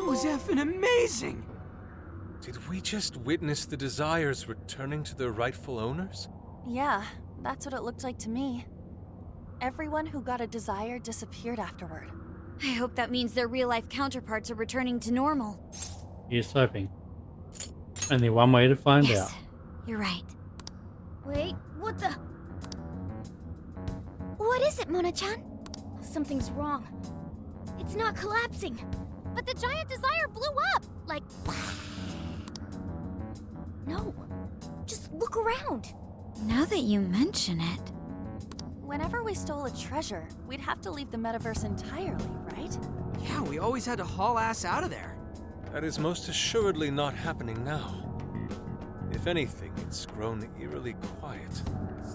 was effing amazing! Did we just witness the Desires returning to their rightful owners? Yeah, that's what it looked like to me. Everyone who got a Desire disappeared afterward. I hope that means their real-life counterparts are returning to normal. Here's hoping. Only one way to find Yes, out. you're right. Wait, what the? What is it, Mona-chan? Something's wrong. It's not collapsing. But the giant Desire blew up! Like... No. Just look around. Now that you mention it... Whenever we stole a treasure, we'd have to leave the metaverse entirely, right? Yeah, we always had to haul ass out of there. That is most assuredly not happening now. If anything, it's grown eerily quiet.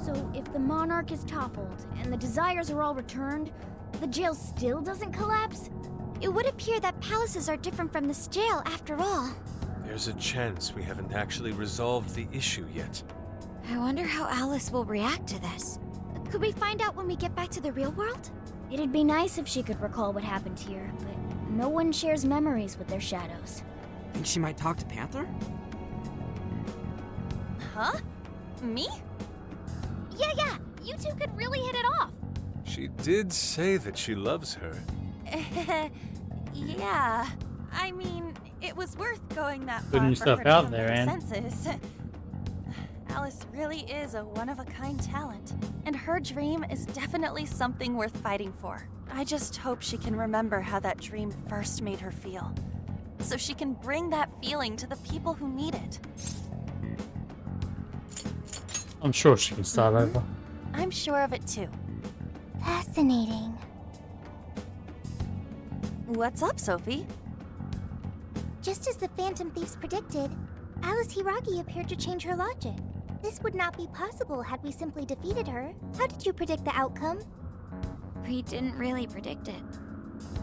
So if the Monarch is toppled and the Desires are all returned, the jail still doesn't collapse? It would appear that palaces are different from this jail after all. There's a chance we haven't actually resolved the issue yet. I wonder how Alice will react to this. Could we find out when we get back to the real world? It'd be nice if she could recall what happened here, but no one shares memories with their shadows. Think she might talk to Panther? Huh? Me? Yeah, you two could really hit it off. She did say that she loves her. Yeah. I mean, it was worth going that far Putting for yourself her to out come there, to her Anne. senses. Alice really is a one-of-a-kind talent, and her dream is definitely something worth fighting for. I just hope she can remember how that dream first made her feel, so she can bring that feeling to the people who need it. I'm sure she can start over. I'm sure of it too. Fascinating. What's up, Sophie? Just as the Phantom Thieves predicted, Alice Hiragi appeared to change her logic. This would not be possible had we simply defeated her. How did you predict the outcome? We didn't really predict it.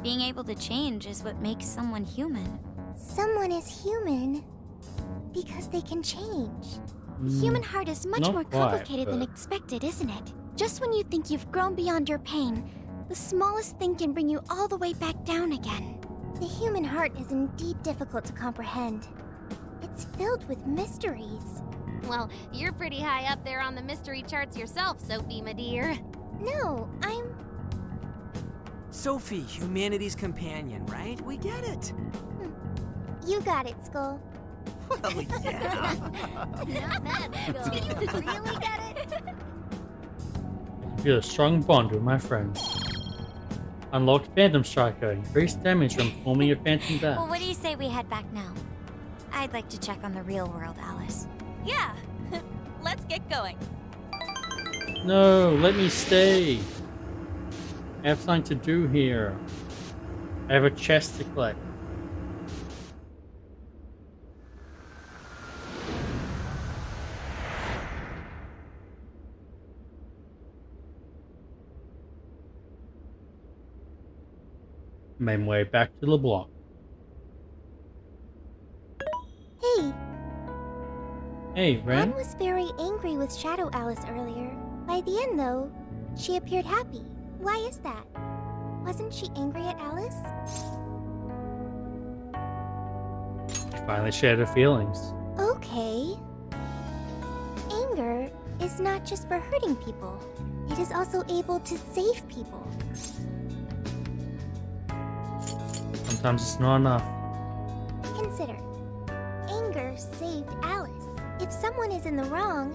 Being able to change is what makes someone human. Someone is human because they can change. The human heart is much Not more quite, complicated than but- expected, isn't it? Just when you think you've grown beyond your pain, the smallest thing can bring you all the way back down again. The human heart is indeed difficult to comprehend. It's filled with mysteries. Well, you're pretty high up there on the mystery charts yourself, Sophie, my dear. No, I'm... Sophie, humanity's companion, right? We get it. You got it, Skull. Well, yeah. Not bad, Do you really get it? I feel a strong bond with my friends. Unlocked Phantom Striker. Increased damage from forming a Phantom Well, Dash. what do you say we head back now? I'd like to check on the real world, Alice. Yeah. Let's get going. No, let me stay. I have something to do here. I have a chest to collect. Main way back to the block. Hey, Hey, Ren. Anne was very angry with Shadow Alice earlier. By the end, though, she appeared happy. Why is that? Wasn't she angry at Alice? She finally shared her feelings. Okay. Anger is not just for hurting people. It is also able to save people. Sometimes it's not enough. Consider. Anger saved Alice. If someone is in the wrong,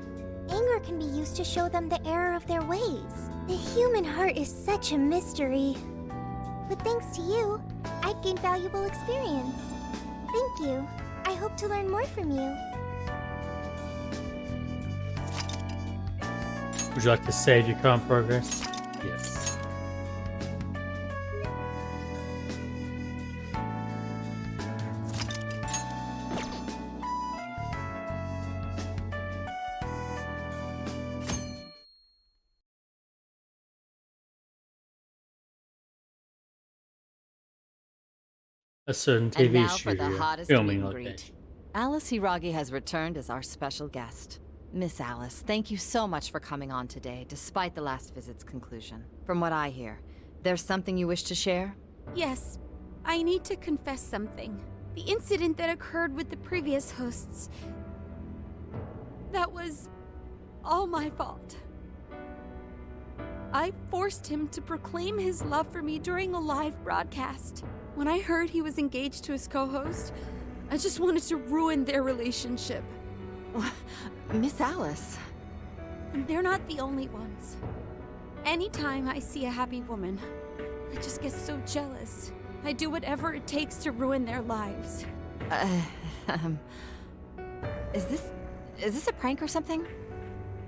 anger can be used to show them the error of their ways. The human heart is such a mystery. But thanks to you, I've gained valuable experience. Thank you. I hope to learn more from you. Would you like to save your current progress? Yes. A certain And TV now for the studio hottest filming meet and location. greet. Alice Hiragi has returned as our special guest. Miss Alice, thank you so much for coming on today, despite the last visit's conclusion. From what I hear, there's something you wish to share? Yes. I need to confess something. The incident that occurred with the previous hosts. That was all my fault. I forced him to proclaim his love for me during a live broadcast. When I heard he was engaged to his co-host, I just wanted to ruin their relationship. Miss Alice. And they're not the only ones. Anytime I see a happy woman, I just get so jealous. I do whatever it takes to ruin their lives. Is this a prank or something?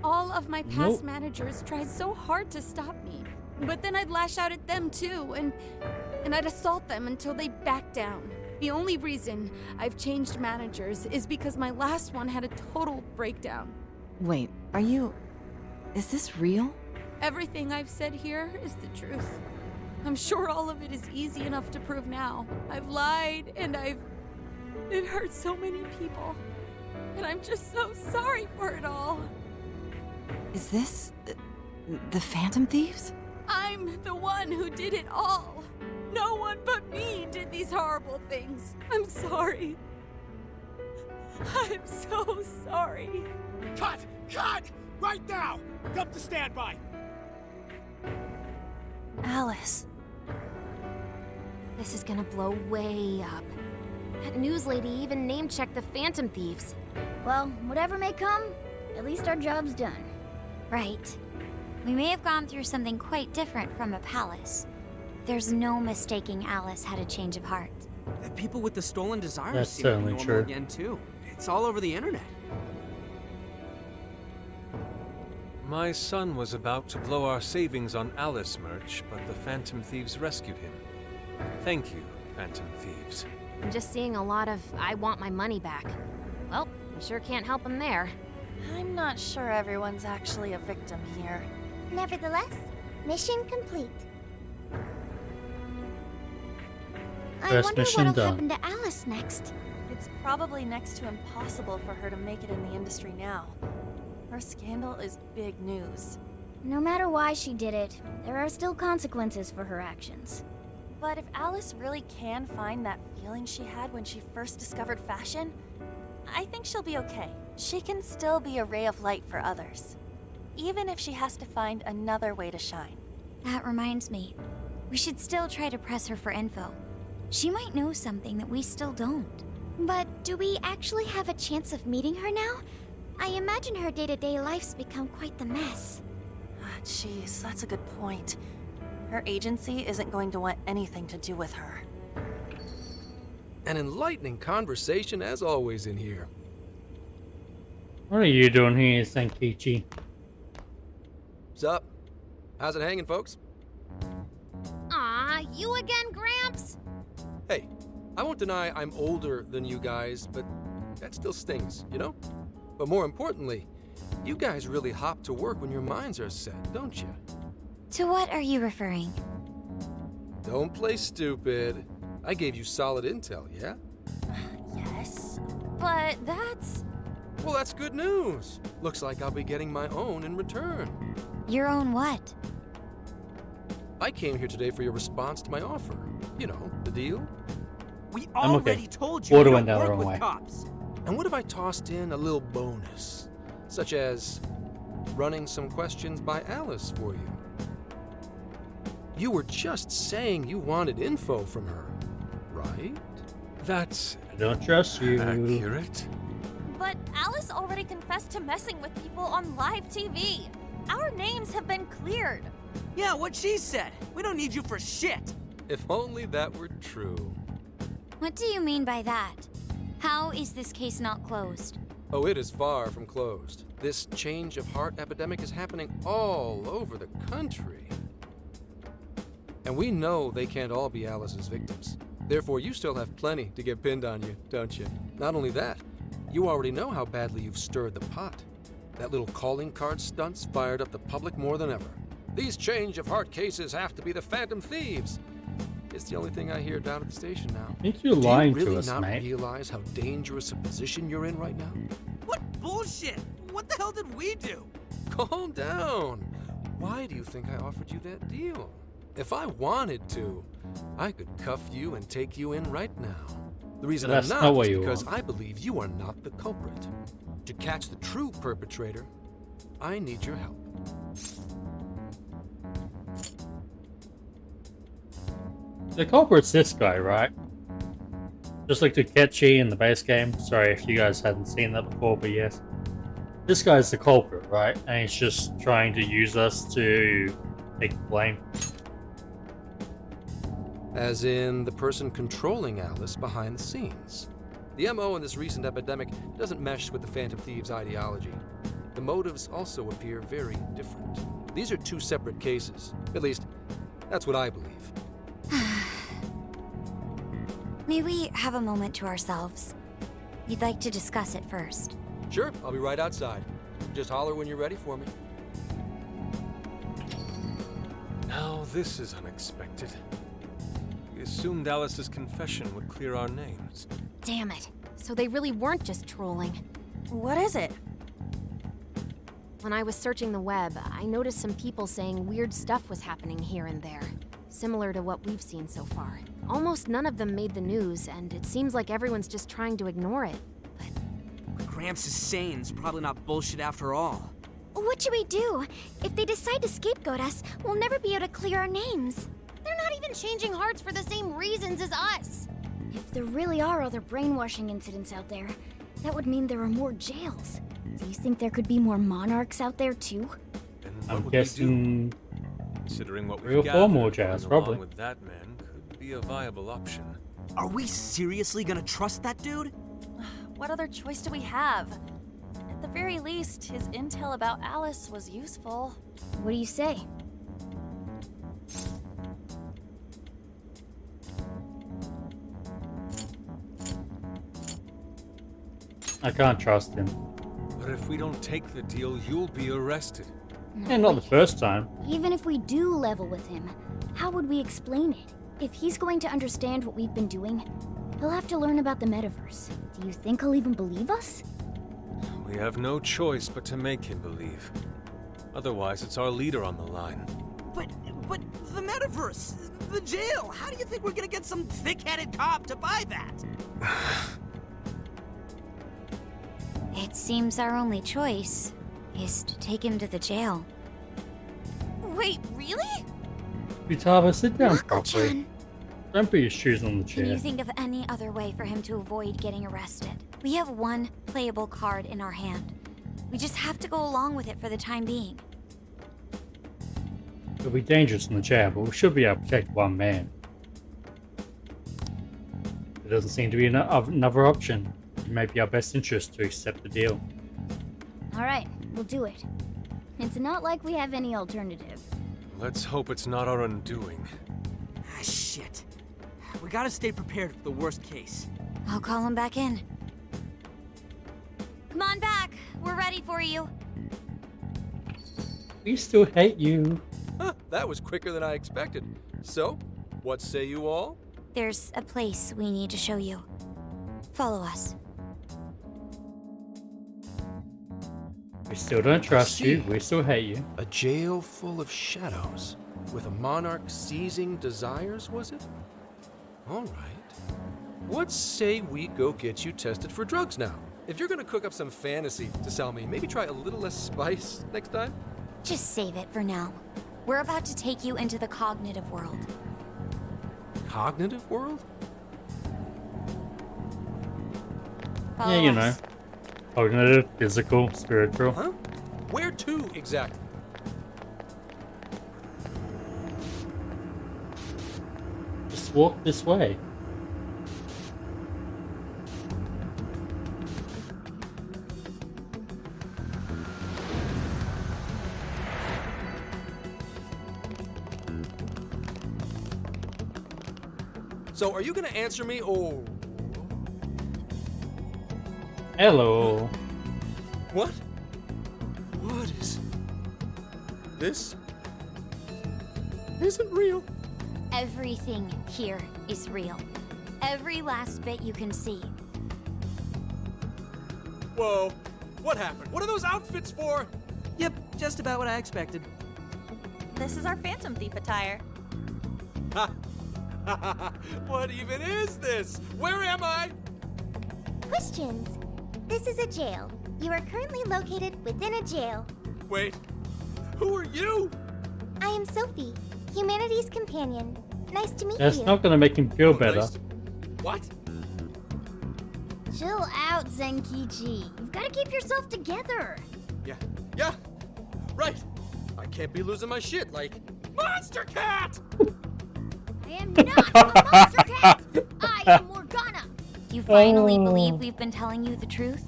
All of my past managers tried so hard to stop me. But then I'd lash out at them too, and I'd assault them until they backed down. The only reason I've changed managers is because my last one had a total breakdown. Wait, is this real? Everything I've said here is the truth. I'm sure all of it is easy enough to prove now. I've lied, and it hurt so many people. And I'm just so sorry for it all. Is this the Phantom Thieves? I'm the one who did it all. No one but me did these horrible things. I'm sorry. I'm so sorry. Cut! Cut! Right now! Up to standby! Alice. This is gonna blow way up. That news lady even name-checked the Phantom Thieves. Well, whatever may come, at least our job's done. Right. We may have gone through something quite different from a palace. There's no mistaking Alice had a change of heart. The people with the stolen desires That's seem to be certainly normal true. again too. It's all over the internet. My son was about to blow our savings on Alice merch, but the Phantom Thieves rescued him. Thank you, Phantom Thieves. I'm just seeing a lot of I want my money back. Well, we sure can't help him there. I'm not sure everyone's actually a victim here. Nevertheless, mission complete. I First wonder mission what'll done. happen to Alice next. It's probably next to impossible for her to make it in the industry now. Her scandal is big news. No matter why she did it, there are still consequences for her actions. But if Alice really can find that feeling she had when she first discovered fashion, I think she'll be okay. She can still be a ray of light for others, even if she has to find another way to shine. That reminds me. We should still try to press her for info. She might know something that we still don't. But do we actually have a chance of meeting her now? I imagine her day-to-day life's become quite the mess. Jeez, that's a good point. Her agency isn't going to want anything to do with her. An enlightening conversation as always in here. What are you doing here, Sankichi? Sup? How's it hanging, folks? Aw, you again, Gramps? Hey, I won't deny I'm older than you guys, but that still stings, you know? But more importantly, you guys really hop to work when your minds are set, don't you? To what are you referring? Don't play stupid. I gave you solid intel, yeah? Yes, but that's... Well, that's good news. Looks like I'll be getting my own in return. Your own what? I came here today for your response to my offer. You know, the deal. We I'm okay. already told you Order we went don't down the work wrong with way. cops. And what if I tossed in a little bonus? Such as running some questions by Alice for you. You were just saying you wanted info from her, right? That's I don't trust you. accurate. But Alice already confessed to messing with people on live TV. Our names have been cleared. Yeah, what she said. We don't need you for shit. If only that were true. What do you mean by that? How is this case not closed? Oh, it is far from closed. This change of heart epidemic is happening all over the country. And we know they can't all be Alice's victims. Therefore, you still have plenty to get pinned on you, don't you? Not only that, you already know how badly you've stirred the pot. That little calling card stunt's fired up the public more than ever. These change of heart cases have to be the Phantom Thieves. It's the only thing I hear down at the station now. I think you're Do lying you really to us, not mate. realize how dangerous a position you're in right now? What bullshit? What the hell did we do? Calm down. Why do you think I offered you that deal? If I wanted to, I could cuff you and take you in right now. The reason But I'm that's not not what is you because want. I believe you are not the culprit. To catch the true perpetrator, I need your help. The culprit's this guy, right? Just like Takechi in the base game. Sorry if you guys hadn't seen that before, but yes. This guy's the culprit, right? And he's just trying to use us to take the blame. As in the person controlling Alice behind the scenes. The MO in this recent epidemic doesn't mesh with the Phantom Thieves' ideology. The motives also appear very different. These are two separate cases. At least, that's what I believe. May we have a moment to ourselves? We'd like to discuss it first. Sure, I'll be right outside. Just holler when you're ready for me. Now this is unexpected. We assumed Alice's confession would clear our names. Damn it. So they really weren't just trolling. What is it? When I was searching the web, I noticed some people saying weird stuff was happening here and there, similar to what we've seen so far. Almost none of them made the news, and it seems like everyone's just trying to ignore it. What Gramps is saying is probably not bullshit after all. What should we do? If they decide to scapegoat us, we'll never be able to clear our names. They're not even changing hearts for the same reasons as us. If there really are other brainwashing incidents out there, that would mean there are more jails. Do you think there could be more monarchs out there too? Then what I'm would guessing we do? Considering what 3 we've or 4 more gathered, jazz, going probably. along with that man could be a viable option. Are we seriously gonna trust that dude? What other choice do we have? At the very least, his intel about Alice was useful. What do you say? I can't trust him. But if we don't take the deal, you'll be arrested. And not the first time. Even if we do level with him, how would we explain it? If he's going to understand what we've been doing, he'll have to learn about the metaverse. Do you think he'll even believe us? We have no choice but to make him believe. Otherwise, it's our leader on the line. But the metaverse, the jail, how do you think we're gonna get some thick-headed cop to buy that? It seems our only choice is to take him to the jail. Wait, really? Futaba, sit down properly. Mako-chan, Don't put your shoes on the can you chair. think of any other way for him to avoid getting arrested? We have one playable card in our hand. We just have to go along with it for the time being. It'll be dangerous in the chair, but we should be able to protect one man. There doesn't seem to be another option. It may be our best interest to accept the deal. Alright, we'll do it. It's not like we have any alternative. Let's hope it's not our undoing. Ah, shit. We gotta stay prepared for the worst case. I'll call him back in. Come on back. We're ready for you. We still hate you. Huh, that was quicker than I expected. So, what say you all? There's a place we need to show you. Follow us. We still don't trust you. see. We still hate you. A jail full of shadows, with a monarch seizing desires, was it? All right. What say we go get you tested for drugs now? If you're gonna cook up some fantasy to sell me, maybe try a little less spice next time? Just save it for now. We're about to take you into the cognitive world. Cognitive world? Follow Yeah, you know. us. Cognitive, physical, spiritual. Huh? Where to exactly? Just walk this way. So are you gonna answer me or... Hello. What? What is... This isn't real. Everything here is real. Every last bit you can see. Whoa. What happened? What are those outfits for? Yep, just about what I expected. This is our Phantom Thief attire. What even is this? Where am I? Questions. This is a jail. You are currently located within a jail. Wait, who are you? I am Sophie, humanity's companion. Nice to meet That's you. not gonna make him feel Oh, better. nice to- What? Chill out, Zenkichi. You've got to keep yourself together. Yeah, right. I can't be losing my shit like Monster Cat! I am not a monster cat. I am Morgana. You finally Oh. believe we've been telling you the truth?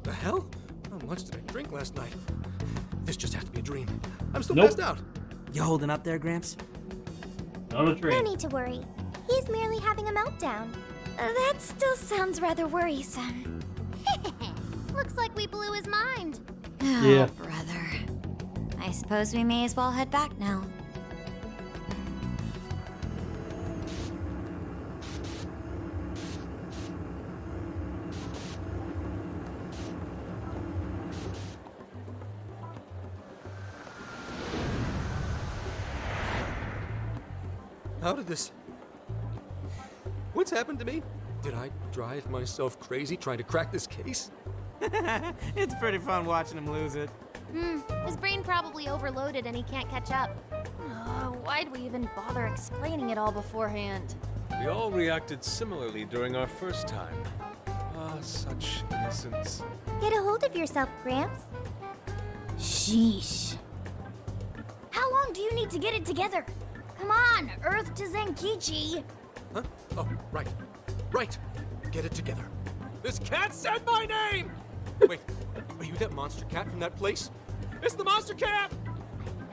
The hell? How much did I drink last night? This just has to be a dream. I'm still Nope. passed out. You holding up there, Gramps? Not a No dream. need to worry. He's merely having a meltdown. That still sounds rather worrisome. Looks like we blew his mind. Oh, Yeah. brother. I suppose we may as well head back now. How did this... What's happened to me? Did I drive myself crazy trying to crack this case? It's pretty fun watching him lose it. His brain probably overloaded and he can't catch up. Why'd we even bother explaining it all beforehand? We all reacted similarly during our first time. Ah, such innocence. Get a hold of yourself, Gramps. Sheesh. How long do you need to get it together? Come on, Earth to Zenkichi. Huh? Oh, right. Right. Get it together. This cat said my name! Wait, are you that monster cat from that place? It's the monster cat!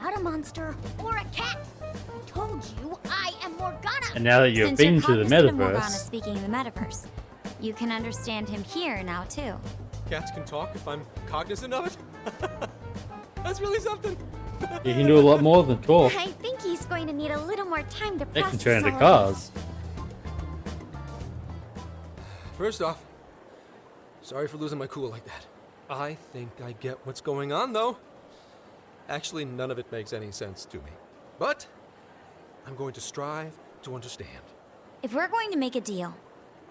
Not a monster or a cat. I told you I am Morgana. And now that you've Since been you're to the cognizant of Morgana metaverse, speaking in the metaverse, you can understand him here now too. Cats can talk if I'm cognizant of it? That's really something. you can do a lot more than talk. I think he's going to need a little more time to They process can turn into all of cars. this. First off, sorry for losing my cool like that. I think I get what's going on, though. Actually, none of it makes any sense to me. But I'm going to strive to understand. If we're going to make a deal,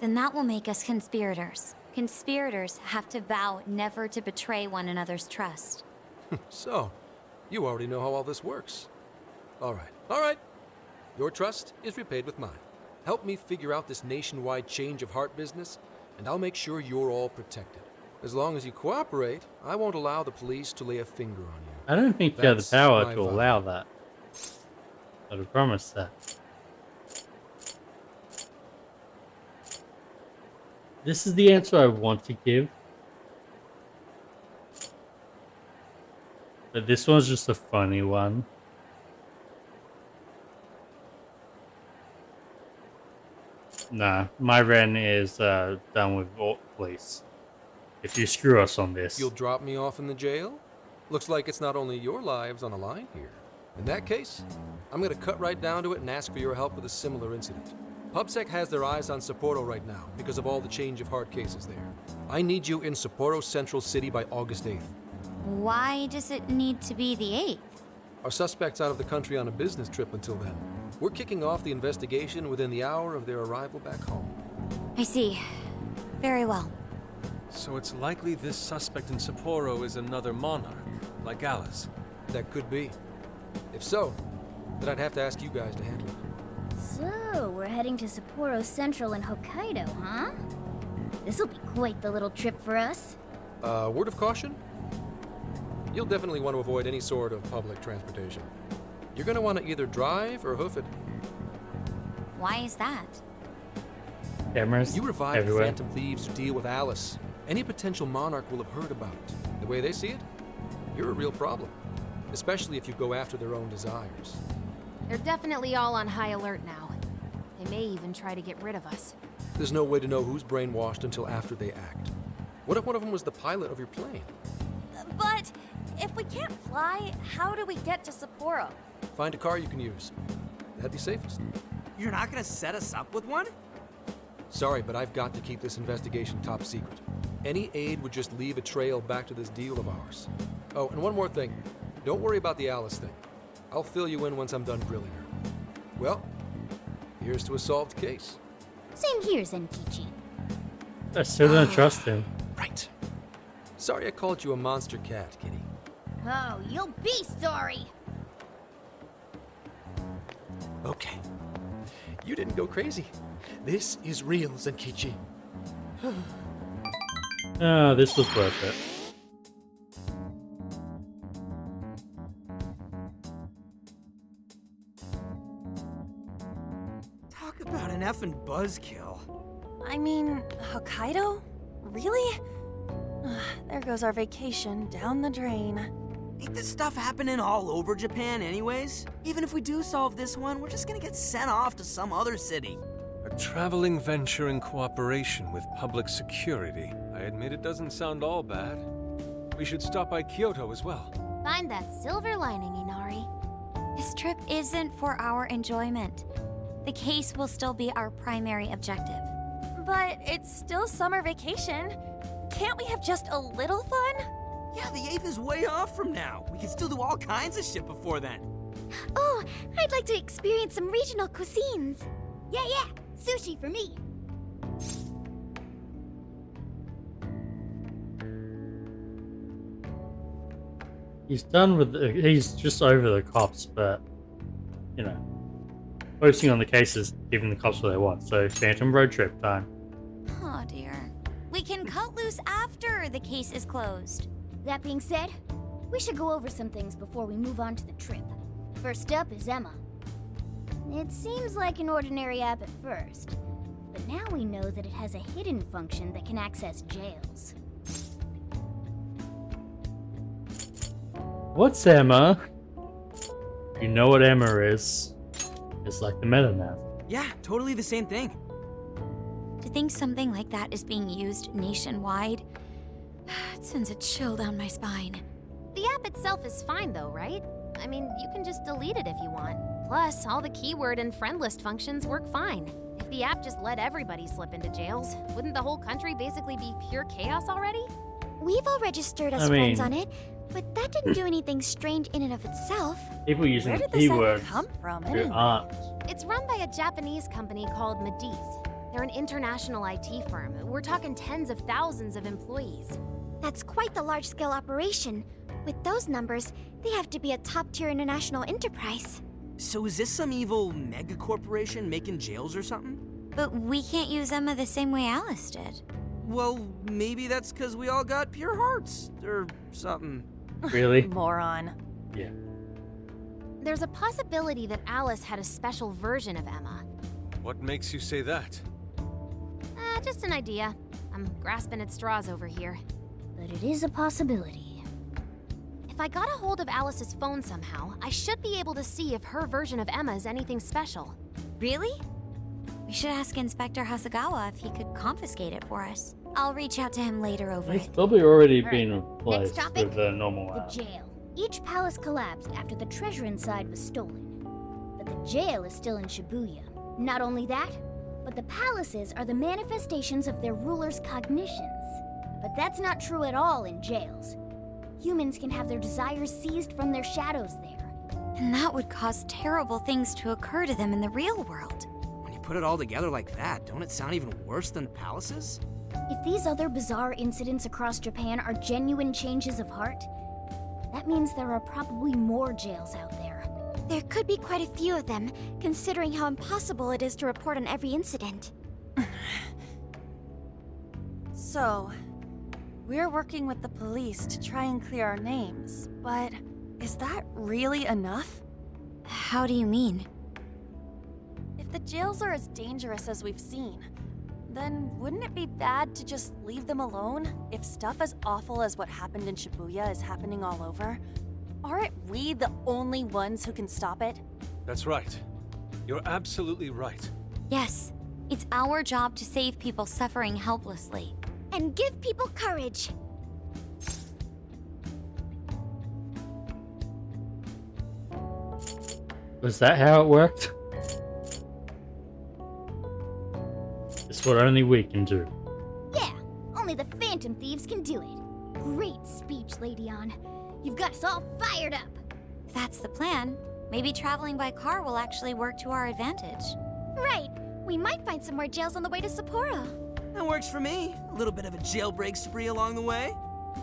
then that will make us conspirators. Conspirators have to vow never to betray one another's trust. So, you already know how all this works. All right. Your trust is repaid with mine. Help me figure out this nationwide change of heart business, and I'll make sure you're all protected. As long as you cooperate, I won't allow the police to lay a finger on you. I don't think you have That's the power my to vow. allow that. I promise that. This is the answer I want to give. But this one's just a funny one. Nah, my Ren is done with all police. If you screw us on this. You'll drop me off in the jail? Looks like it's not only your lives on the line here. In that case, I'm gonna cut right down to it and ask for your help with a similar incident. PubSec has their eyes on Sapporo right now because of all the change of heart cases there. I need you in Sapporo Central City by August 8th. Why does it need to be the 8th? Our suspect's out of the country on a business trip until then. We're kicking off the investigation within the hour of their arrival back home. I see. Very well. So it's likely this suspect in Sapporo is another monarch, like Alice. That could be. If so, then I'd have to ask you guys to handle it. So, we're heading to Sapporo Central in Hokkaido, huh? This'll be quite the little trip for us. Word of caution? You'll definitely want to avoid any sort of public transportation. You're going to want to either drive or hoof it. Why is that? Cameras You revived the everywhere. Phantom Thieves to deal with Alice. Any potential monarch will have heard about it. The way they see it, you're a real problem. Especially if you go after their own desires. They're definitely all on high alert now. They may even try to get rid of us. There's no way to know who's brainwashed until after they act. What if one of them was the pilot of your plane? But if we can't fly, how do we get to Sapporo? Find a car you can use. That'd be safest. You're not gonna set us up with one? Sorry, but I've got to keep this investigation top secret. Any aid would just leave a trail back to this deal of ours. Oh, and one more thing. Don't worry about the Alice thing. I'll fill you in once I'm done grilling her. Well, Here's to a solved case. Same here, Zenkichi. I still don't trust him. Right. Sorry I called you a monster cat, kitty. Oh, you'll be sorry! Okay. You didn't go crazy. This is real, Zenkichi. Oh, this was worth it. Talk about an effing buzzkill. I mean, Hokkaido? Really? There goes our vacation down the drain. Ain't this stuff happening all over Japan anyways? Even if we do solve this one, we're just gonna get sent off to some other city. A traveling venture in cooperation with public security. I admit it doesn't sound all bad. We should stop by Kyoto as well. Find that silver lining, Inari. This trip isn't for our enjoyment. The case will still be our primary objective. But it's still summer vacation. Can't we have just a little fun? Yeah, the 8th is way off from now. We can still do all kinds of shit before then. Oh, I'd like to experience some regional cuisines. Yeah, sushi for me. He's done with he's just over the cops, but, you know, focusing on the cases, giving the cops what they want. So, Phantom road trip time. Oh dear. We can cut loose after the case is closed. That being said, we should go over some things before we move on to the trip. First up is Emma. It seems like an ordinary app at first, but now we know that it has a hidden function that can access jails. What's Emma? You know what Emma is. It's like the meta-nav. Yeah, totally the same thing. To think something like that is being used nationwide, it sends a chill down my spine. The app itself is fine though, right? I mean, you can just delete it if you want. Plus, all the keyword and friend list functions work fine. If the app just let everybody slip into jails, wouldn't the whole country basically be pure chaos already? We've all registered as friends on it, but that didn't do anything strange in and of itself. People using Where the did this app keywords come from who anyway? aren't. It's run by a Japanese company called Mediz. They're an international IT firm. We're talking tens of thousands of employees. That's quite the large-scale operation. With those numbers, they have to be a top-tier international enterprise. So is this some evil mega corporation making jails or something? But we can't use Emma the same way Alice did. Well, maybe that's because we all got pure hearts, or something. Really? Moron. Yeah. There's a possibility that Alice had a special version of Emma. What makes you say that? Just an idea. I'm grasping at straws over here. But it is a possibility. If I got a hold of Alice's phone somehow, I should be able to see if her version of Emma is anything special. Really? We should ask Inspector Hasagawa if he could confiscate it for us. I'll reach out to him later over It's it. probably already Alright, been replaced next topic, with the normal The app. jail. Each palace collapsed after the treasure inside was stolen. But the jail is still in Shibuya. Not only that, but the palaces are the manifestations of their rulers' cognitions. But that's not true at all in jails. Humans can have their desires seized from their shadows there. And that would cause terrible things to occur to them in the real world. When you put it all together like that, don't it sound even worse than palaces? If these other bizarre incidents across Japan are genuine changes of heart, that means there are probably more jails out there. There could be quite a few of them, considering how impossible it is to report on every incident. So, we're working with the police to try and clear our names, but is that really enough? How do you mean? If the jails are as dangerous as we've seen, then wouldn't it be bad to just leave them alone if stuff as awful as what happened in Shibuya is happening all over? Aren't we the only ones who can stop it? That's right. You're absolutely right. Yes, it's our job to save people suffering helplessly. And give people courage. Was that how it worked? It's what only we can do. Yeah, only the Phantom Thieves can do it. Great speech, Lady On. You've got us all fired up. If that's the plan, maybe traveling by car will actually work to our advantage. Right. We might find some more jails on the way to Sapporo. That works for me. A little bit of a jailbreak spree along the way.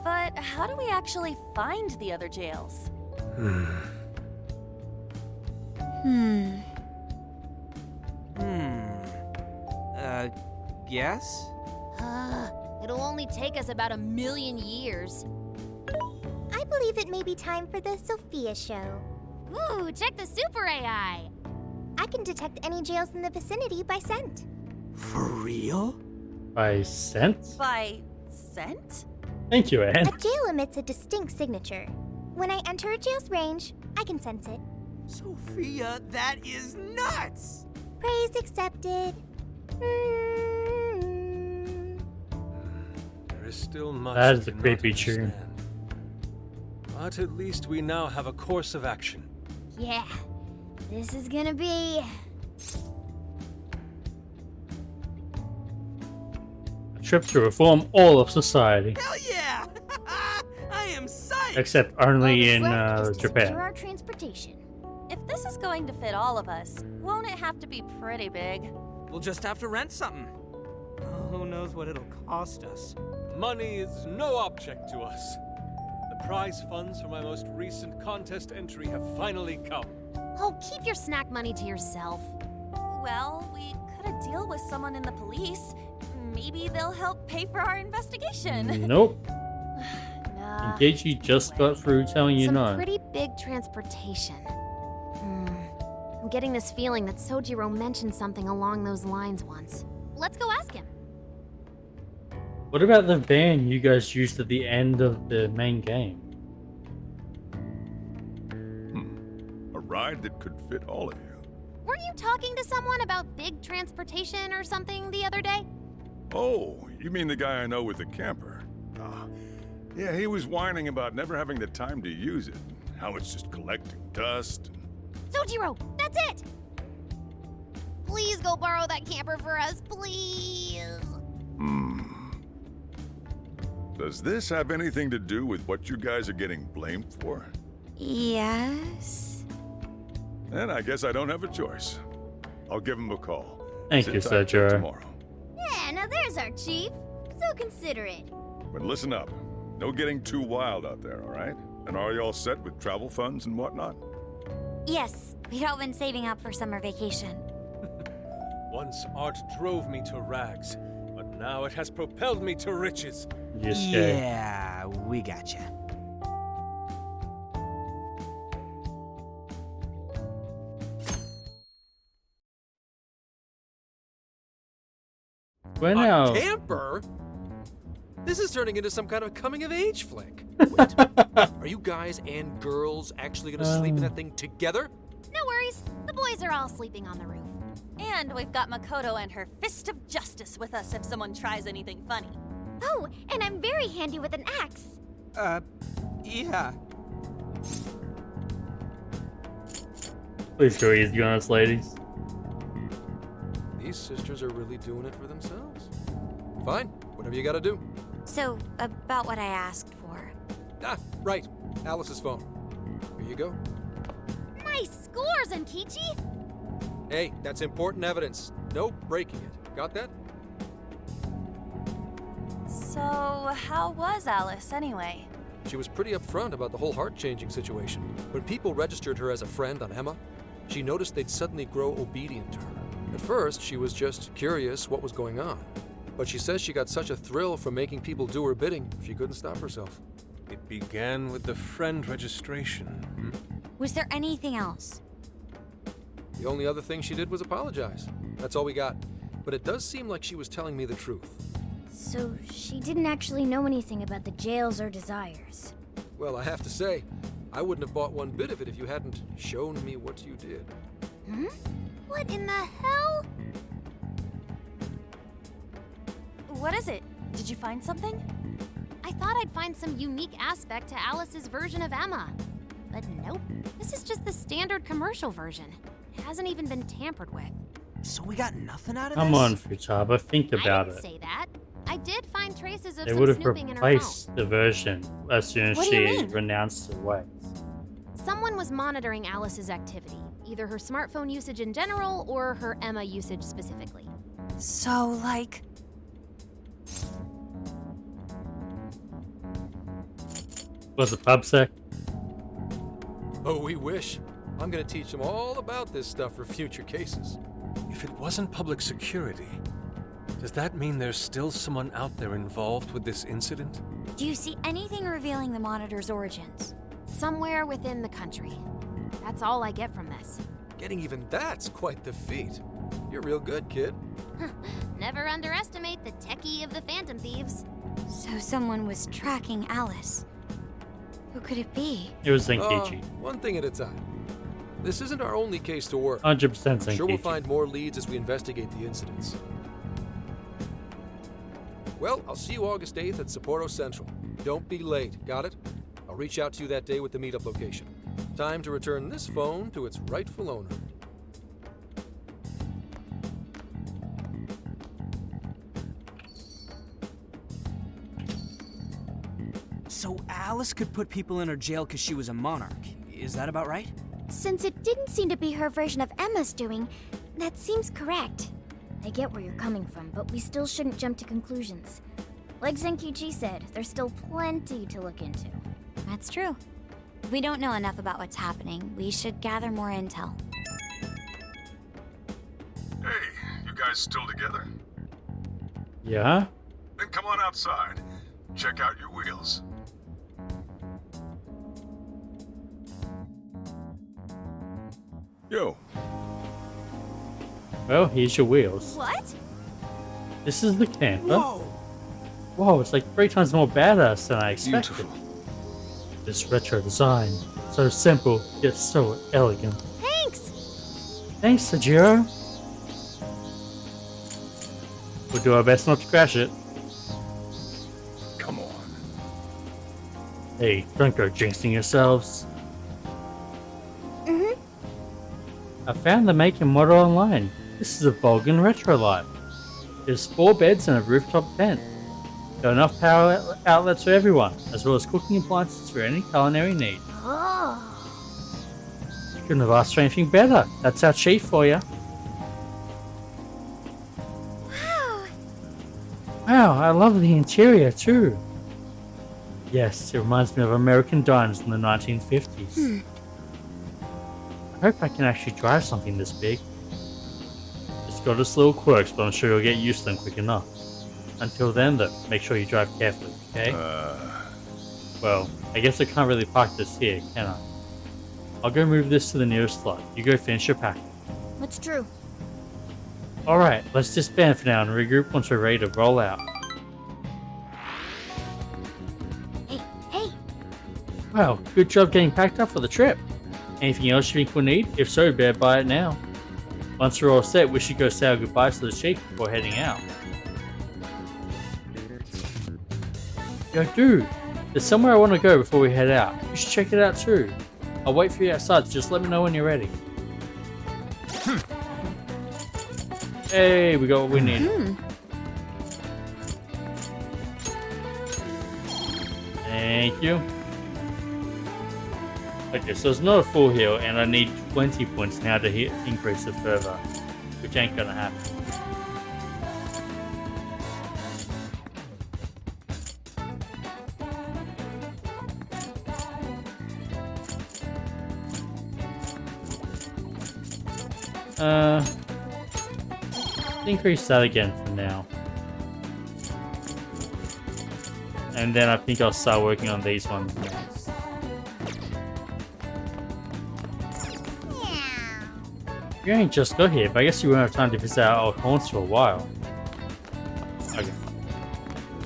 But how do we actually find the other jails? Guess? It'll only take us about 1,000,000 years. I believe it may be time for the Sophia show. Ooh, check the super AI. I can detect any jails in the vicinity by scent. For real? By scent? By scent? Thank you, Anne. A jail emits a distinct signature. When I enter a jail's range, I can sense it. Sophia, that is nuts! Praise accepted. There is still much That is we a cannot creepy tune. understand. But at least we now have a course of action. Yeah. This is gonna be... A trip to reform all of society. Hell yeah! I am psyched! Except All only that's in left is to secure Japan. our transportation. If this is going to fit all of us, won't it have to be pretty big? We'll just have to rent something. Oh, who knows what it'll cost us? Money is no object to us. The prize funds for my most recent contest entry have finally come. Oh, keep your snack money to yourself. Well, we cut a deal with someone in the police. Maybe they'll help pay for our investigation. Nope. Nah. Engagey just got through telling you Some no. pretty big transportation. I'm getting this feeling that Sojiro mentioned something along those lines once. Let's go ask him. What about the van you guys used at the end of the main game? A ride that could fit all of you. Weren't you talking to someone about big transportation or something the other day? Oh, you mean the guy I know with the camper? Yeah, he was whining about never having the time to use it. How it's just collecting dust. Sojiro, that's it! Please go borrow that camper for us, please. Does this have anything to do with what you guys are getting blamed for? Yes? Then I guess I don't have a choice. I'll give him a call. Thank Sit you, tight till Sojiro. tomorrow. Yeah, now there's our chief. So considerate. But listen up. No getting too wild out there, all right? And are you all set with travel funds and whatnot? Yes, we'd all been saving up for summer vacation. Once art drove me to rags, but now it has propelled me to riches. Yusuke. Yeah, we gotcha. We're now. A camper? This is turning into some kind of coming-of-age flick. Wait, are you guys and girls actually gonna sleep in that thing together? No worries, the boys are all sleeping on the roof. And we've got Makoto and her Fist of Justice with us if someone tries anything funny. Oh, and I'm very handy with an axe. Yeah. Please go easy on us, ladies. These sisters are really doing it for themselves. Fine, whatever you gotta do. So, about what I asked for. Ah, right. Alice's phone. Here you go. Nice scores, Enkichi! Hey, that's important evidence. No breaking it. Got that? So, how was Alice anyway? She was pretty upfront about the whole heart-changing situation. When people registered her as a friend on Emma, she noticed they'd suddenly grow obedient to her. At first, she was just curious what was going on. But she says she got such a thrill from making people do her bidding, she couldn't stop herself. It began with the friend registration. Was there anything else? The only other thing she did was apologize. That's all we got. But it does seem like she was telling me the truth. So she didn't actually know anything about the jails or desires. Well, I have to say, I wouldn't have bought one bit of it if you hadn't shown me what you did. Hmm? What in the hell? What is it? Did you find something? I thought I'd find some unique aspect to Alice's version of Emma. But nope, this is just the standard commercial version. It hasn't even been tampered with. So we got nothing out of Come this? on, Futaba, think about I didn't it. say that. I did find traces of They some would have snooping in her phone. replaced the version as soon as What do you she mean? renounced her ways. Someone was monitoring Alice's activity, Either her smartphone usage in general or her Emma usage specifically. So, like, Was it PubSec? Oh, we wish. I'm gonna teach them all about this stuff for future cases. If it wasn't public security, does that mean there's still someone out there involved with this incident? Do you see anything revealing the Monitor's origins? Somewhere within the country. That's all I get from this. Getting even that's quite the feat. You're real good, kid. Never underestimate the techie of the Phantom Thieves. So someone was tracking Alice. Who could it be? It was Zenkichi. One thing at a time. This isn't our only case to work. 100% Zenkichi. I'm sure we'll find more leads as we investigate the incidents. Well, I'll see you August 8th at Sapporo Central. Don't be late, got it? I'll reach out to you that day with the meetup location. Time to return this phone to its rightful owner. So Alice could put people in her jail because she was a monarch. Is that about right? Since it didn't seem to be her version of Emma's doing, that seems correct. I get where you're coming from, but we still shouldn't jump to conclusions. Like Zenkichi said, there's still plenty to look into. That's true. We don't know enough about what's happening. We should gather more intel. Hey, you guys still together? Yeah? Then come on outside. Check out your wheels. Yo. Well, here's your wheels. what? This is the camper. Whoa! Whoa, it's like 3 times more badass than I expected. Beautiful. This retro design, so simple, yet so elegant. Thanks! Thanks, Sajiro. We'll do our best not to crash it. Come on. Hey, don't go jinxing yourselves. I found the make and model online. This is a Vulcan Retro Light. There's 4 beds and a rooftop tent. Got enough power outlets for everyone, as well as cooking appliances for any culinary need. Oh. Couldn't have asked for anything better. That's our chief for you. Wow. Wow, I love the interior too. Yes, it reminds me of American diners in the 1950s. I hope I can actually drive something this big. It's got its little quirks, but I'm sure you'll get used to them quick enough. Until then, though, make sure you drive carefully, okay? Well, I guess I can't really park this here, can I? I'll go move this to the nearest slot. You go finish your packing. That's true. Alright, let's disband for now and regroup once we're ready to roll out. Hey! Wow, good job getting packed up for the trip. Anything else you think we'll need? If so, bear by it now. Once we're all set, we should go say our goodbyes to the chief before heading out. Yo, dude, there's somewhere I want to go before we head out. You should check it out too. I'll wait for you outside, so just let me know when you're ready. Hey, we got what we need. Thank you. Okay, so it's not a full heal, and I need 20 points now to increase it further, which ain't gonna happen. Increase that again for now. And then I think I'll start working on these ones next. You ain't just got here, but I guess you won't have time to visit our old haunts for a while. Okay.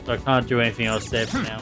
So I can't do anything else there for now.